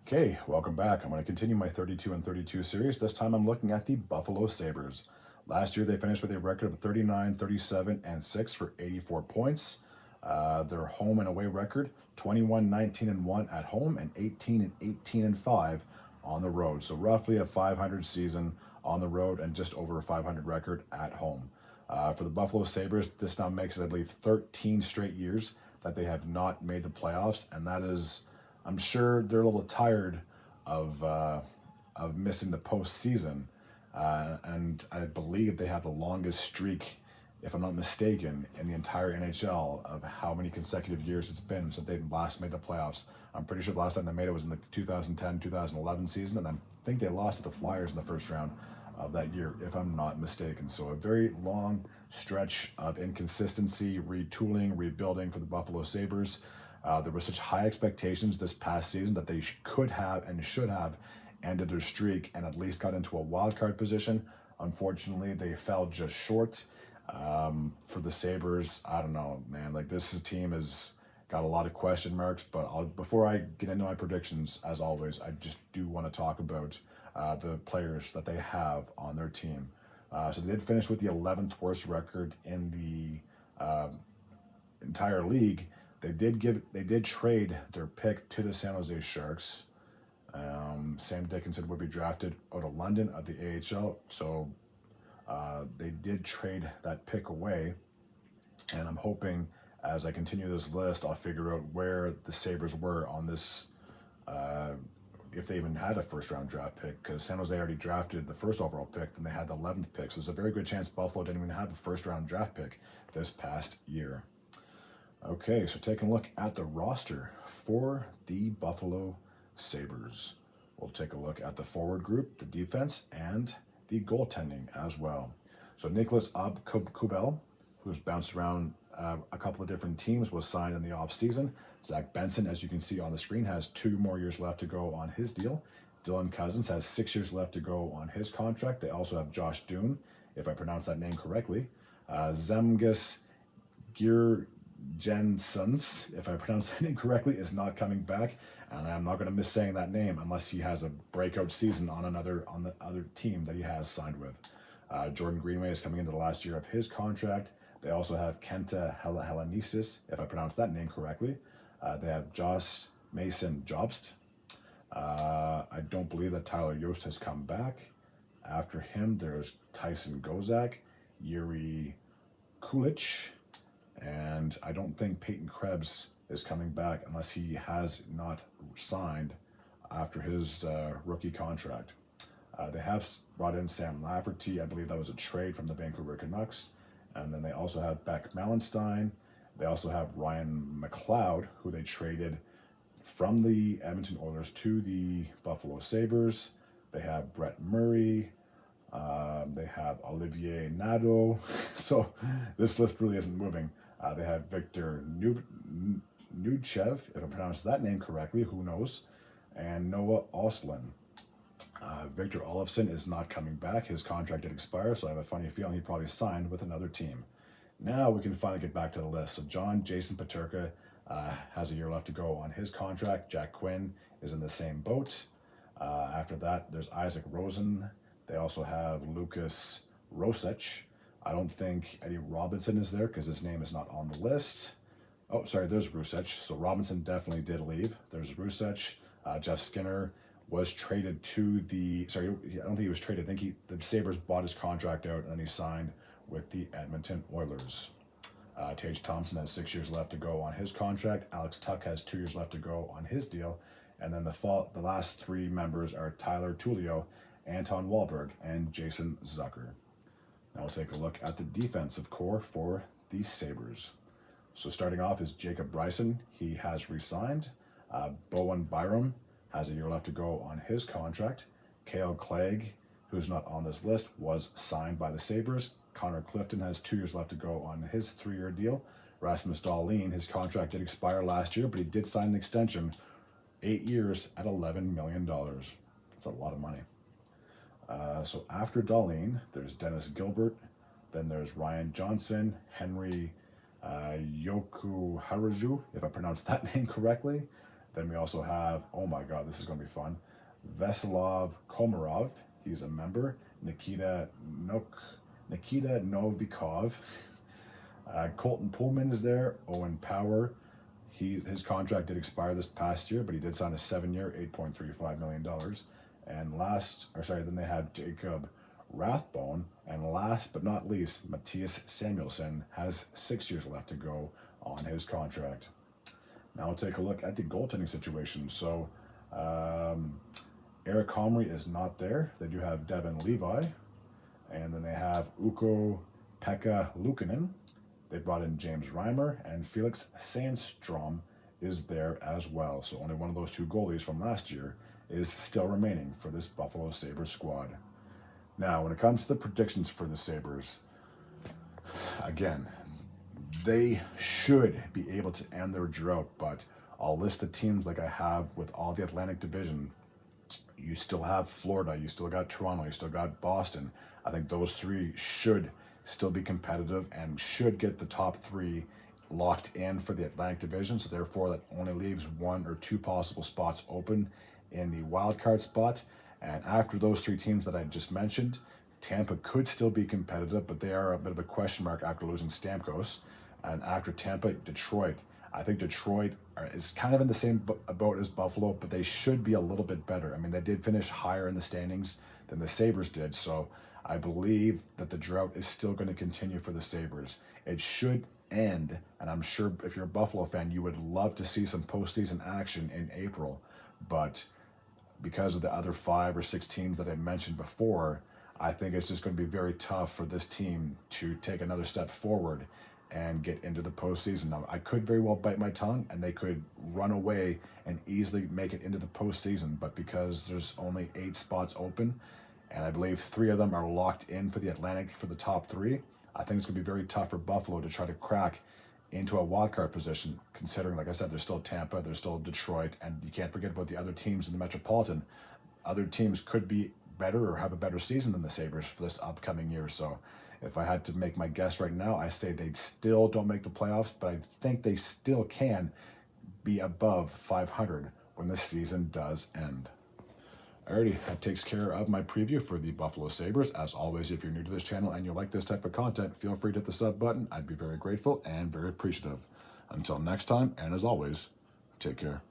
Okay, welcome back. I'm going to continue my 32 and 32 series. This time I'm looking at the Buffalo Sabres. Last year they finished with a record of 39, 37, and 6 for 84 points. Their home and away record 21, 19, and 1 at home and 18 and 18 and 5 on the road. So roughly a 500 season on the road and just over a 500 record at home. For the Buffalo Sabres, this now makes it, I believe, 13 straight years that they have not made the playoffs, and that is, I'm sure they're a little tired of missing the postseason, and I believe they have the longest streak, if I'm not mistaken, in the entire NHL of how many consecutive years it's been since they last made the playoffs. I'm pretty sure the last time they made it was in the 2010-2011 season, and I think they lost to the Flyers in the first round of that year, if I'm not mistaken. So a very long stretch of inconsistency, retooling, rebuilding for the Buffalo Sabres. There were such high expectations this past season that they could have and should have ended their streak and at least got into a wild card position. Unfortunately, they fell just short. For the Sabres, I don't know, man. Like, this team has got a lot of question marks. But before I get into my predictions, as always, I just do want to talk about the players that they have on their team. So they did finish with the 11th worst record in the entire league. They did trade their pick to the San Jose Sharks. Sam Dickinson would be drafted out of London of the AHL, so they did trade that pick away. And I'm hoping as I continue this list, I'll figure out where the Sabres were on this, if they even had a first round draft pick, because San Jose already drafted the first overall pick, then they had the 11th pick. So there's a very good chance Buffalo didn't even have a first round draft pick this past year. Okay, so taking a look at the roster for the Buffalo Sabres. We'll take a look at the forward group, the defense, and the goaltending as well. So Nicholas Kubel, who's bounced around a couple of different teams, was signed in the offseason. Zach Benson, as you can see on the screen, has 2 more years left to go on his deal. Dylan Cousins has 6 years left to go on his contract. They also have Josh Doon, if I pronounce that name correctly. Zemgus Jensons, if I pronounce that name correctly, is not coming back, and I'm not going to miss saying that name unless he has a breakout season on the other team that he has signed with. Jordan Greenway is coming into the last year of his contract. They also have Kenta Helenisis, if I pronounce that name correctly. They have Josh Mason Jobst. I don't believe that Tyler Yost has come back. After him, there's Tyson Gozak, Yuri Kulich, and I don't think Peyton Krebs is coming back unless he has not signed after his rookie contract. They have brought in Sam Lafferty. I believe that was a trade from the Vancouver Canucks. And then they also have Beck Malenstein. They also have Ryan McLeod, who they traded from the Edmonton Oilers to the Buffalo Sabres. They have Brett Murray. They have Olivier Nadeau. So this list really isn't moving. They have Victor Nuchev, if I pronounced that name correctly, who knows, and Noah Oslin. Victor Olofsson is not coming back. His contract did expire, so I have a funny feeling he probably signed with another team. Now we can finally get back to the list. So Jason Peterka has a year left to go on his contract. Jack Quinn is in the same boat. After that, there's Isaac Rosen. They also have Lucas Rosech. I don't think Eddie Robinson is there because his name is not on the list. Oh, sorry, there's Rusech. So Robinson definitely did leave. There's Rusech. Jeff Skinner was traded to the, sorry, I don't think he was traded. I think the Sabres bought his contract out and then he signed with the Edmonton Oilers. Tage Thompson has 6 years left to go on his contract. Alex Tuck has 2 years left to go on his deal. And then the last 3 members are Tyler Tullio, Anton Wahlberg, and Jason Zucker. Now we'll take a look at the defensive core for the Sabres. So starting off is Jacob Bryson. He has re-signed. Bowen Byram has a year left to go on his contract. Cale Clegg, who's not on this list, was signed by the Sabres. Connor Clifton has 2 years left to go on his 3-year deal. Rasmus Dahlin, his contract did expire last year, but he did sign an extension, 8 years at $11 million. That's a lot of money. So after Dahlin, there's Dennis Gilbert, then there's Ryan Johnson, Henry Yoku Haraju, if I pronounced that name correctly. Then we also have, oh my God, this is going to be fun, Veselov Komarov. He's a member. Nikita Novikov. Colton Pullman is there. Owen Power. His contract did expire this past year, but he did sign a 7-year, $8.35 million. Then they have Jacob Rathbone. And last but not least, Matthias Samuelsson has 6 years left to go on his contract. Now we'll take a look at the goaltending situation. So Eric Comrie is not there. They do have Devin Levi. And then they have Ukko-Pekka Luukkonen. They brought in James Reimer, and Felix Sandstrom is there as well. So only one of those two goalies from last year is still remaining for this Buffalo Sabres squad. Now, when it comes to the predictions for the Sabres, again, they should be able to end their drought, but I'll list the teams like I have with all the Atlantic Division. You still have Florida, you still got Toronto, you still got Boston. I think those three should still be competitive and should get the top three locked in for the Atlantic Division. So therefore, that only leaves 1 or 2 possible spots open in the wild card spot. And after those three teams that I just mentioned, Tampa could still be competitive, but they are a bit of a question mark after losing Stamkos. And after Tampa, Detroit. I think Detroit is kind of in the same boat as Buffalo, but they should be a little bit better. I mean, they did finish higher in the standings than the Sabres did, so I believe that the drought is still going to continue for the Sabres. It should end, and I'm sure if you're a Buffalo fan, you would love to see some postseason action in April, but because of the other 5 or 6 teams that I mentioned before, I think it's just going to be very tough for this team to take another step forward and get into the postseason. Now, I could very well bite my tongue, and they could run away and easily make it into the postseason, but because there's only 8 spots open, and I believe 3 of them are locked in for the Atlantic for the top 3, I think it's going to be very tough for Buffalo to try to crack into a wild card position, considering, like I said, there's still Tampa, there's still Detroit, and you can't forget about the other teams in the Metropolitan. Other teams could be better or have a better season than the Sabres for this upcoming year. So if I had to make my guess right now, I say they still don't make the playoffs, but I think they still can be above 500 when the season does end. Alrighty, that takes care of my preview for the Buffalo Sabres. As always, if you're new to this channel and you like this type of content, feel free to hit the sub button. I'd be very grateful and very appreciative. Until next time, and as always, take care.